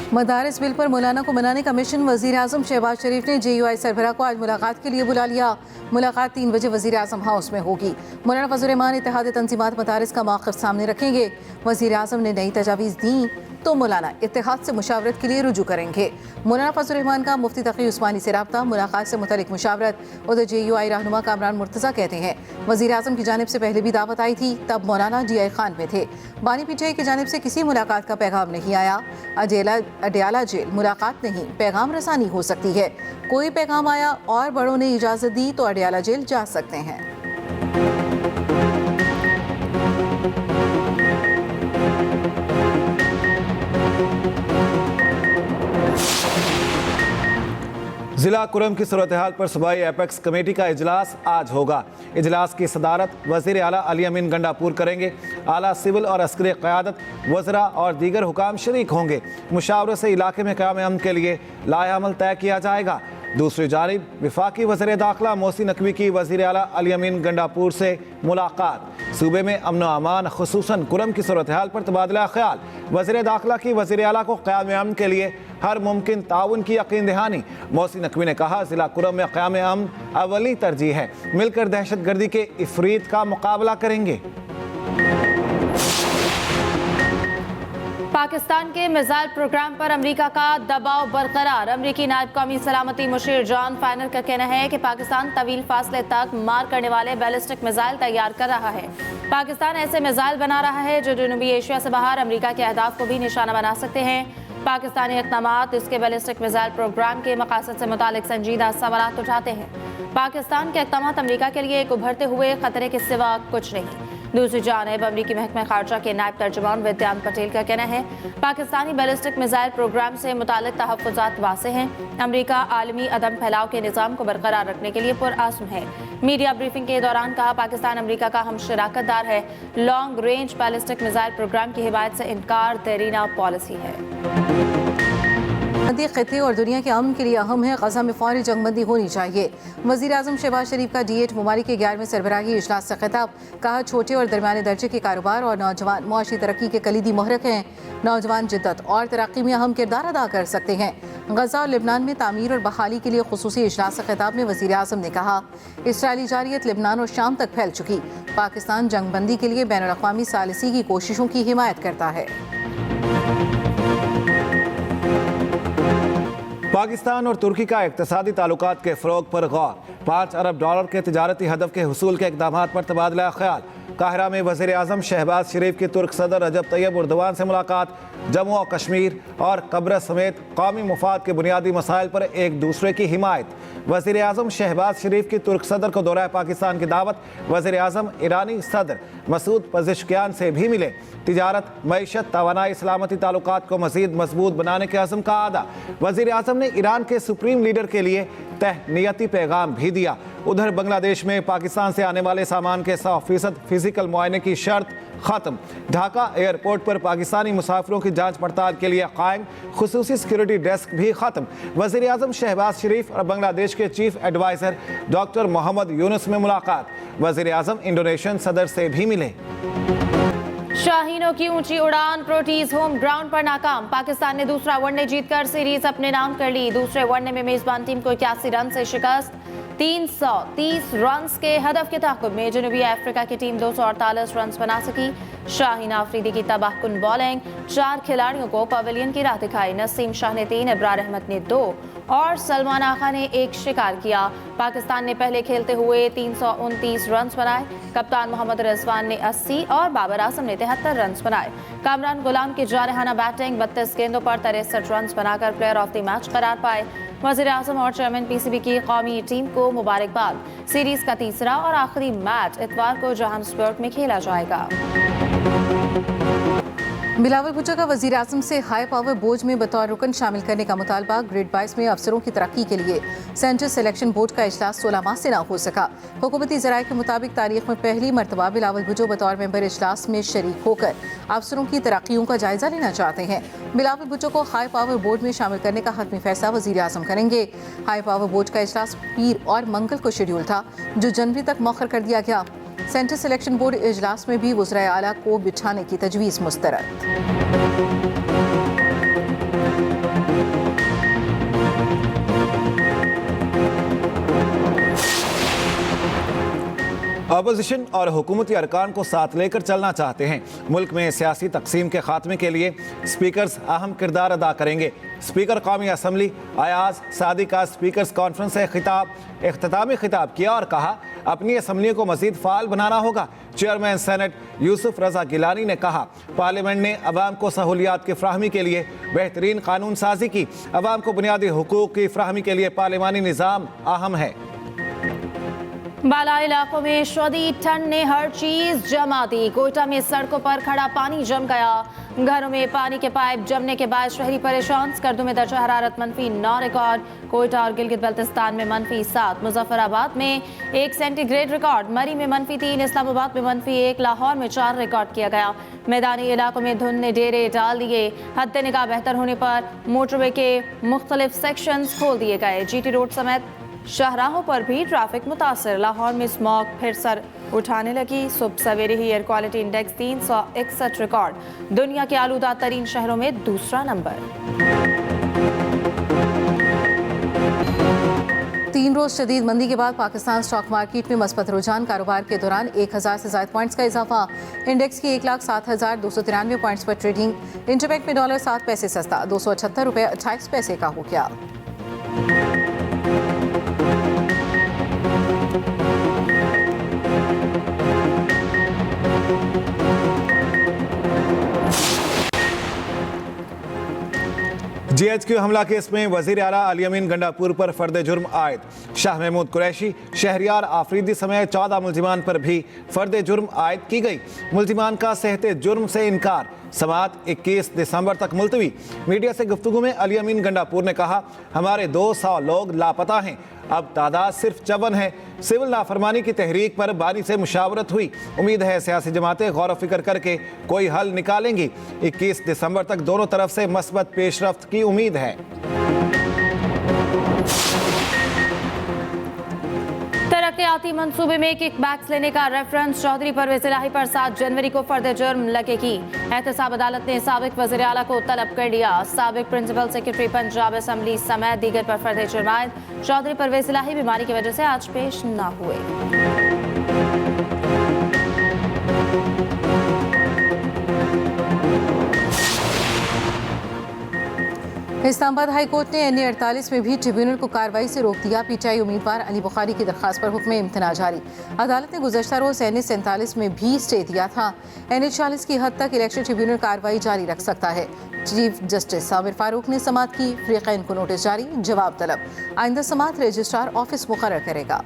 मदारिस bill पर मौलाना को मनाने का मिशन। वज़ीर आज़म शहबाज शरीफ ने JUI सरबराह को आज मुलाकात के लिए बुला लिया। मुलाकात 3 बजे वज़ीर आज़म हाउस में होगी। मौलाना फजल रहमान इत्तेहाद तंजीमात मदारिस का मौक़िफ़ सामने रखेंगे। वज़ीर आज़म ने नई तजावीज़ दी तो मौलाना इत्तेहाद से मुशावरत के लिए रुजू करेंगे। मौलाना फजल रहमान का मुफ्ती तक़ी उस्मानी से रब्ता, मुलाकात से मुतल्लिक़ मुशावरत। उधर JUI रहनुमा कामरान मुर्तज़ा कहते हैं वज़ीर आज़म की जानिब से पहले भी दावत आई थी, तब मौलाना DI खान में थे। बानी PTI की जानिब से किसी मुलाकात का पैगाम नहीं आया। अडियाला जेल मुलाकात नहीं, पैगाम रसानी हो सकती है। कोई पैगाम आया और बड़ों ने इजाज़त दी तो अडियाला जेल जा सकते हैं। जिला कुरम की सूरत हाल पर सूबाई एपेक्स कमेटी का इजलास आज होगा। इजलास की सदारत वज़ीर आला अली अमीन गंडापुर करेंगे। आला सिविल और अस्करी क़यादत, वज़रा और दीगर हुकाम शरीक होंगे। मुशावरे से इलाके में क़याम अमन के लिए लाए अमल तय किया जाएगा। दूसरी जानिब वफाकी वज़ीर दाखिला मोहसिन नकवी की वज़ीर आला अली अमीन गंडापुर से मुलाकात। सूबे में अमन व अमान खुसूसन कुरम की सूरत हाल पर तबादला ख्याल। वज़ीर दाखिला की वज़ीर आला को क़याम अमन के लिए हर मुमकिन ताउन की यकीन दहानी। मोहसिन नकवी ने कहा ज़िला कुरम में क़याम अमन अवली तरजीह है, मिलकर दहशत गर्दी के इफरीत का मुकाबला करेंगे। पाकिस्तान के मिसाइल प्रोग्राम पर अमेरिका का दबाव बरकरार। अमेरिकी नायब कौमी सलामती मुशीर जॉन फाइनल का कहना है कि पाकिस्तान तवील फासले तक मार करने वाले बैलिस्टिक मिसाइल तैयार कर रहा है। पाकिस्तान ऐसे मिसाइल बना रहा है जो जनूबी एशिया से बाहर अमेरिका के अहदाफ को भी निशाना बना सकते हैं। पाकिस्तानी इक़दामात इसके बैलिस्टिक मिसाइल प्रोग्राम के मकासद से मुतालिक संजीदा सवालात उठाते हैं। पाकिस्तान के इक़दामात अमेरिका के लिए एक उभरते हुए खतरे के सिवा कुछ नहीं। दूसरी जानिब अमरीकी महकमा खारजा के नायब तर्जुमान विद्यांत पटेल का कहना है पाकिस्तानी बैलिस्टिक मिसाइल प्रोग्राम से मुतालिक तहफ़्फ़ुज़ात वाज़ेह हैं। अमरीका आलमी अदम फैलाव के निज़ाम को बरकरार रखने के लिए पुरअज़्म है। मीडिया ब्रीफिंग के दौरान कहा पाकिस्तान अमरीका का हम शराकतदार है। Long range ballistic missile programme की हिमायत से इनकार देरीना पॉलिसी है। खिते और दुनिया के अमन के लिए अहम है, गजा में फौरी जंगबंदी होनी चाहिए। वज़ीर आज़म शहबाज शरीफ का D8 ममालिक के 11वें सरबराही इजलास से खिताब। कहा छोटे और दरमियाने दर्जे के कारोबार और नौजवान मुआशी तरक्की के कलीदी महरक हैं। नौजवान जिद्दत और तरक्की में अहम किरदार अदा कर सकते हैं। गजा और लिबनान में तामीर और बहाली के लिए खुसूसी इजलास से खिताब में वज़ीर आज़म ने कहा इसराइली जारियत लिबनान और शाम तक फैल चुकी। पाकिस्तान जंगबंदी के लिए बैनुल अक़वामी सालिसी की कोशिशों की हिमायत करता है। पाकिस्तान और तुर्की का इक़्तिसादी ताल्लुकात के फ़रोग़ पर गौर। $5 अरब के तिजारती हदफ के हुसूल के इक़दामात पर तबादला ख्याल। काहिरा में वज़ीर आज़म शहबाज शरीफ की तुर्क सदर रजब तैयब उर्दवान से मुलाकात। जम्मू और कश्मीर और कब्रस समेत कौमी मुफाद के बुनियादी मसाइल पर एक दूसरे की हिमायत। वज़ीर आज़म शहबाज शरीफ की तुर्क सदर को दौरा पाकिस्तान की दावत। वज़ीर आज़म ईरानी सदर मसूद पज़ेश्कियान से भी मिले। तिजारत, मईशत, तवानाई, सलामती ताल्लुकात को मज़ीद मजबूत बनाने के अज़म का आदा। वज़ीर आज़म ने ईरान के सुप्रीम लीडर के लिए तहनीयती पैगाम भी दिया। उधर बांग्लादेश में पाकिस्तान से आने वाले सामान के 100% फिजिकल मुआयने की शर्त ख़त्म। ढाका एयरपोर्ट पर पाकिस्तानी मुसाफिरों की जांच पड़ताल के लिए कायम खुसूसी सिक्योरिटी डेस्क भी ख़त्म। वज़ीर आज़म शहबाज शरीफ और बांग्लादेश के chief adviser doctor Mohammad Yunus में मुलाकात। वज़ीर आज़म इंडोनेशियन सदर से भी मिले। शाहीनों की ऊंची उड़ान प्रोटीज होम ग्राउंड पर नाकाम। पाकिस्तान ने दूसरा वनडे जीतकर सीरीज अपने नाम कर ली। दूसरे वनडे में मेजबान टीम को 81 रन से शिकस्त। 330 रन के हदफ के ताक़ुब में जनूबी अफ्रीका की टीम 248 रन बना सकी। शाहीन आफरीदी की तबाहकुन बॉलिंग, 4 खिलाड़ियों को पवेलियन की राह दिखाई। नसीम शाह ने 3, इब्रार अहमद ने 2 और सलमान आगा ने 1 शिकार किया। पाकिस्तान ने पहले खेलते हुए 329 रन बनाए। कप्तान मोहम्मद रिजवान ने 80 और बाबर आजम ने 73 रन बनाए। कामरान गुलाम की जारहाना बैटिंग 32 गेंदों पर 63 रन बनाकर प्लेयर ऑफ द मैच करार पाए। वज़ीर आज़म और चेयरमैन PCB की कौमी टीम को मुबारकबाद। सीरीज का तीसरा और आखिरी मैच इतवार को जोहान्सबर्ग में खेला जाएगा। बिलावल भुट्टो का वज़ीर आज़म से हाई पावर बोर्ड में बतौर रुकन शामिल करने का मुतालबा। ग्रेड 22 में अफसरों की तरक्की के लिए सेंट्रल सिलेक्शन बोर्ड का इजलास 16 माह से ना हो सका। हुकूमती ज़राए के मुताबिक तारीख में पहली मरतबा बिलावल भुट्टो बतौर मेंबर इजलास में शरीक होकर अफसरों की तरक्कियों का जायजा लेना चाहते हैं। बिलावल भुट्टो को हाई पावर बोर्ड में शामिल करने का हतमी फैसला वज़ीर आज़म करेंगे। हाई पावर बोर्ड का इजलास पीर और मंगल को शेड्यूल था, जो जनवरी तक मौखर कर दिया गया। सेंट्रल सिलेक्शन बोर्ड इजलास में भी वज़राए आला को बिठाने की तजवीज़ मुस्तरद। अपोजिशन और हुकूमती अरकान को साथ लेकर चलना चाहते हैं। मुल्क में सियासी तकसीम के खात्मे के लिए स्पीकर्स अहम किरदार अदा करेंगे। स्पीकर कौमी असम्बली अयाज सादी का स्पीकर्स कॉन्फ्रेंस से इख्तितामी खिताब किया और कहा अपनी असम्बली को मजीद फाल बनाना होगा। चेयरमैन सेनेट यूसुफ रजा गिलानी ने कहा पार्लियामेंट ने अवाम को सहूलियात की फ्राहमी के लिए बेहतरीन कानून साजी की। अवाम को बुनियादी हुकूक की फ्राहमी के लिए पार्लियामानी निज़ाम अहम है। बाला इलाकों में शदीद ठंड ने हर चीज जमा दी। कोयटा में सड़कों पर खड़ा पानी जम गया। घरों में पानी के पाइप जमने के बाद शहरी परेशान। स्कर्दू में दर्जा हरारत -9 रिकॉर्ड। कोयटा और गिलगित बल्तिस्तान में -7। मुजफ्फराबाद में 1 सेंटीग्रेड रिकॉर्ड। मरी में -3। इस्लामाबाद में -1। लाहौर में 4 रिकॉर्ड किया गया। मैदानी इलाकों में धुंध ने डेरे डाल दिए। हद निगाह बेहतर होने पर मोटरवे के मुख्तलिफ सेक्शंस खोल दिए गए। GT रोड समेत शाहराहों पर भी ट्रैफिक मुतासर। लाहौर में स्मॉग फिर सर उठाने लगी। सुबह सवेरे ही एयर क्वालिटी इंडेक्स 361 रिकॉर्ड। दुनिया के आलूदा तरीन शहरों में दूसरा नंबर। 3 रोज शदीद मंदी के बाद पाकिस्तान स्टॉक मार्केट में मस्बत रुझान। कारोबार के दौरान 1000 से ज्यादा पॉइंट्स का इजाफा। इंडेक्स की 1,07,293 पॉइंट्स पर ट्रेडिंग। इंटरबैंक में डॉलर 7 पैसे सस्ता ₹278.28 का हो गया। GHQ हमला केस में वजीर आला अली अमीन गंडापुर पर फर्द जुर्म आयद। शाह महमूद कुरैशी, शहरियार आफरीदी समेत 14 मुल्जिमान पर भी फर्द जुर्म आयद की गई। मुल्जिमान का सेहते जुर्म से इनकार। समाअत 21 दिसंबर तक मुलतवी। मीडिया से गुफ्तगू में अली अमीन गंडापुर ने कहा हमारे 200 लोग लापता हैं, अब तादाद सिर्फ 54 है। सिविल नाफरमानी की तहरीक पर बानी से मुशावरत हुई। उम्मीद है सियासी जमातें गौर फिक्र करके कोई हल निकालेंगी। 21 दिसंबर तक दोनों तरफ से मस्बत पेशरफ्त की उम्मीद है। तरक्याती मंसूबे में किकबैक्स लेने का रेफरेंस। चौधरी परवेज इलाही पर 7 जनवरी को फर्द जुर्म लगेगी। एहतसाब अदालत ने साबिक वज़ीर आला को तलब कर लिया। साबिक प्रिंसिपल सेक्रेटरी पंजाब असम्बली समेत दीगर पर फर्द जुर्म आयद। चौधरी परवेज इलाही बीमारी की वजह से आज पेश न हुए। इस्लामाबाद हाई कोर्ट ने NA 48 में भी ट्रिब्यूनल को कार्रवाई से रोक दिया। PTI उम्मीदवार अली बुखारी की दरखास्त पर हुक्म इम्तना जारी। अदालत ने गुज़श्ता रोज NA 47 में भी स्टे दिया था। NA 40 की हद तक इलेक्शन ट्रिब्यूनल कार्रवाई जारी रख सकता है। चीफ जस्टिस साबिर फारूक ने समाअत की। फ़रीक़ैन को नोटिस जारी, जवाब तलब। आइंदा समाअत रजिस्ट्रार ऑफिस मुकर्रर करेगा।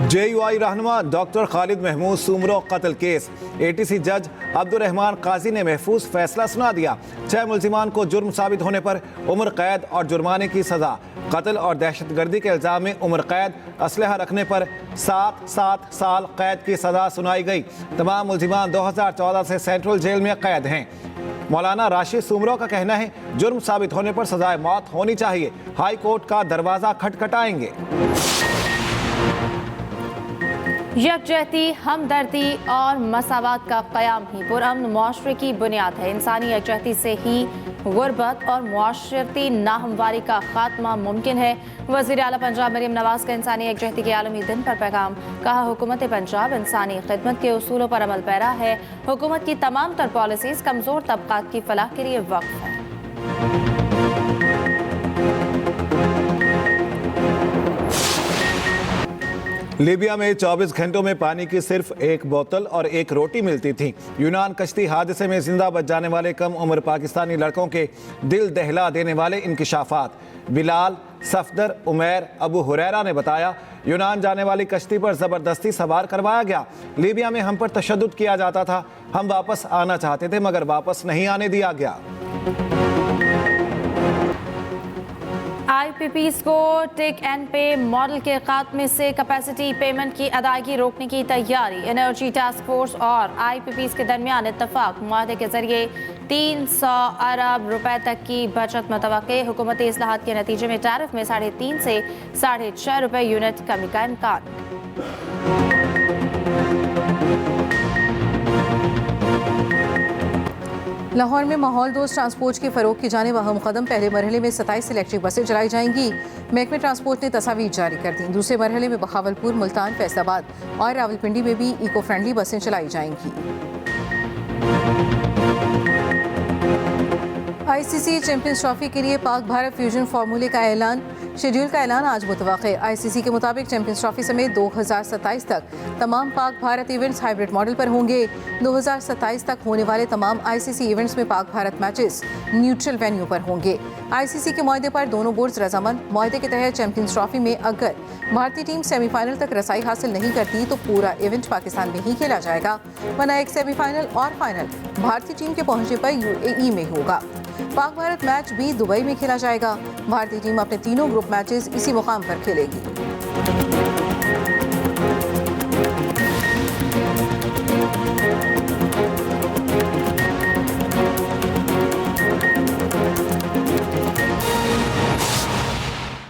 JUI रहनुमा डॉक्टर खालिद महमूद सुमरो कत्ल केस। ATC जज अब्दुर्रहमान काजी ने महफूज फैसला सुना दिया। 6 मुल्जिमान को जुर्म साबित होने पर उम्र कैद और जुर्माने की सजा। कत्ल और दहशतगर्दी के इल्जाम में उम्र कैद, असलहा रखने पर 7 साल कैद की सजा सुनाई गई। तमाम मुल्जिमान 2014 से सेंट्रल जेल में कैद हैं। मौलाना राशिद सुमरो का कहना है जुर्म साबित होने पर सजाए मौत होनी चाहिए। हाई कोर्ट का दरवाजा खटखटाएंगे। यकजहती, हमदर्दी और मसावत का क़याम ही पुरअमन मुआशरे की बुनियाद है। इंसानी यकजहती से ही गुर्बत और मुआशरती नाहमवारी का खात्मा मुमकिन है। वज़ीर आला पंजाब मरीम नवाज का इंसानी यकजहती के आलमी दिन पर पैगाम। कहा हुकूमत पंजाब इंसानी खिदमत के उसूलों पर अमल पैरा है। हुकूमत की तमाम तर पॉलिसीज़ कमज़ोर तबक़ात की फलाह के लिए वक़्फ़ है। लीबिया में 24 घंटों में पानी की सिर्फ 1 बोतल और 1 रोटी मिलती थी। यूनान कश्ती हादसे में जिंदा बच जाने वाले कम उम्र पाकिस्तानी लड़कों के दिल दहला देने वाले इंकिशाफात। बिलाल, सफदर, उमैर, अबू हुरैरा ने बताया यूनान जाने वाली कश्ती पर ज़बरदस्ती सवार करवाया गया। लीबिया में हम पर तशद्दुद किया जाता था। हम वापस आना चाहते थे मगर वापस नहीं आने दिया गया। IPPs को टेक एंड पे मॉडल के खात्मे से कैपेसिटी पेमेंट की अदायगी रोकने की तैयारी। एनर्जी टास्क फोर्स और IPPs के दरमियान इत्तफाक। मुआहदे के जरिए 300 अरब रुपए तक की बचत मुतवक्के। हुकूमती इस्लाहात के नतीजे में टैरिफ में 3.5 से 6.5 रुपए यूनिट कमी का इम्कान। लाहौर में माहौल दोस्त ट्रांसपोर्ट के फरोग की जानिब अहम कदम। पहले मरहले में 27 इलेक्ट्रिक बसें चलाई जाएंगी। महकमे ट्रांसपोर्ट ने तस्वीर जारी कर दी। दूसरे मरहले में बहावलपुर, मुल्तान, फैसलाबाद और रावलपिंडी में भी इको फ्रेंडली बसें चलाई जाएंगी। आईसीसी चैंपियंस ट्रॉफी के लिए पाक भारत फ्यूजन फार्मूले का ऐलान। शेड्यूल का ऐलान आज मुतवक्के। आईसीसी के मुताबिक चैंपियंस ट्रॉफी समेत 2027 तक तमाम Pak Bharat events hybrid model पर होंगे। 2027 तक होने वाले तमाम आईसीसी इवेंट्स में Pak Bharat matches neutral venue पर होंगे। आईसीसी के मुआहदे पर दोनों बोर्ड्स रजामंद। मुआहदे के तहत चैंपियंस ट्रॉफी में अगर भारतीय टीम सेमीफाइनल तक रसाई हासिल नहीं करती तो पूरा इवेंट पाकिस्तान में ही खेला जाएगा, वरना एक सेमीफाइनल और फाइनल भारतीय टीम के पहुंचने पर यूएई में होगा। पाक भारत मैच भी दुबई में खेला जाएगा। भारतीय टीम अपने तीनों ग्रुप मैचेस इसी मुकाम पर खेलेगी।